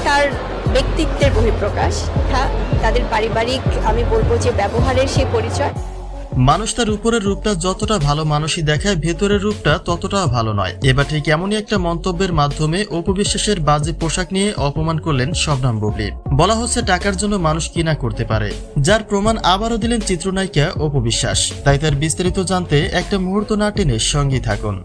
তার ব্যক্তিত্বের বহিঃপ্রকাশ, তাদের পারিবারিক আমি বলবো যে ব্যবহারের সেই পরিচয়। মানুষ তার উপরের রূপটা যতটা ভালো মানুষই দেখায়, ভেতরের রূপটা ততটা ভালো নয়। এবার ঠিক এমনই একটা মন্তব্যের মাধ্যমে অপু বিশ্বাসের বাজে পোশাক নিয়ে অপমান করলেন শবনম বুবলী। বলা হচ্ছে টাকার জন্য মানুষ কি না করতে পারে, যার প্রমাণ আবারও দিলেন চিত্রনায়িকা অপু বিশ্বাস। তাই তার বিস্তারিত জানতে একটা মুহূর্ত না টেনে সঙ্গী থাকুন।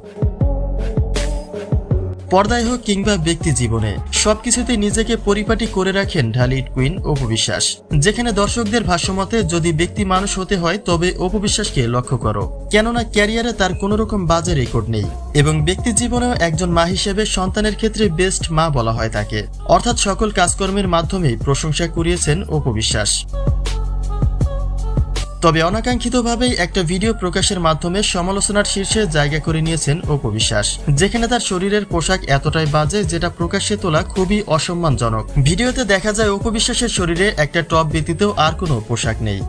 পর্দায় হোক কিংবা ব্যক্তি জীবনে সবকিছুতে নিজেকে পরিপাটি করে রাখেন ঢালিউড কুইন অপু বিশ্বাস। যেখানে দর্শকদের ভাষ্যমতে যদি ব্যক্তি মানুষ হতে হয় তবে অপু বিশ্বাসকে লক্ষ্য করো, কেননা ক্যারিয়ারে তার কোনো রকম বাজে রেকর্ড নেই এবং ব্যক্তি জীবনেও একজন মা হিসেবে সন্তানের ক্ষেত্রে বেস্ট মা বলা হয় তাকে। অর্থাৎ সকল কাজকর্মের মাধ্যমেই প্রশংসা কুড়িয়েছেন অপু বিশ্বাস। তবে অনাকাঙ্ক্ষিতভাবেই একটা ভিডিও প্রকাশের মাধ্যমে সমালোচনার শীর্ষে জায়গা করে নিয়েছেন অপু বিশ্বাস, যেখানে তার শরীরের পোশাক এতটাই বাজে যেটা প্রকাশ্যে তোলা খুবই অসম্মানজনক। ভিডিওতে দেখা যায় অপু বিশ্বাসের শরীরে একটা টপ ব্যতীত আর কোনো পোশাক নেই।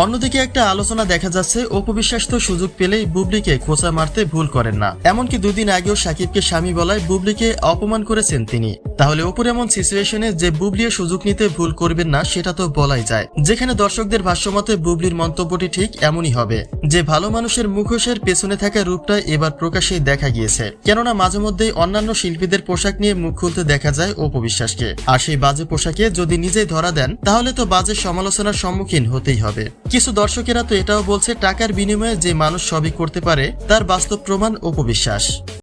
অন্যদিকে একটা আলোচনা দেখা যাচ্ছে অপু বিশ্বাস তো সুযোগ পেলেই বুবলিকে খোঁচা মারতে ভুল করেন না। এমনকি দুদিন আগেও সাকিবকে স্বামী বলায় বুবলিকে অপমান করেছেন তিনি। তাহলে অপুর এমন সিচুয়েশনে যে বুবলির সুযোগ নিতে ভুল করবেন না সেটা তো বলাই যায়। যেখানে দর্শকদের ভাষ্যমতে বুবলির মন্তব্যটি ঠিক এমনই হবে যে ভালো মানুষের মুখোশের পেছনে থাকা রূপটা এবার প্রকাশ্যেই দেখা গিয়েছে। কেননা মাঝে মধ্যেই অন্যান্য শিল্পীদের পোশাক নিয়ে মুখ খুলতে দেখা যায় অপু বিশ্বাসকে। আর সেই বাজে পোশাকে যদি নিজেই ধরা দেন তাহলে তো বাজে সমালোচনার সম্মুখীন হতেই হবে। কিছু দর্শকেরা তো এটাও বলছে টাকার বিনিময়ে যে মানুষ সবই করতে পারে তার বাস্তব প্রমাণ অপু বিশ্বাস।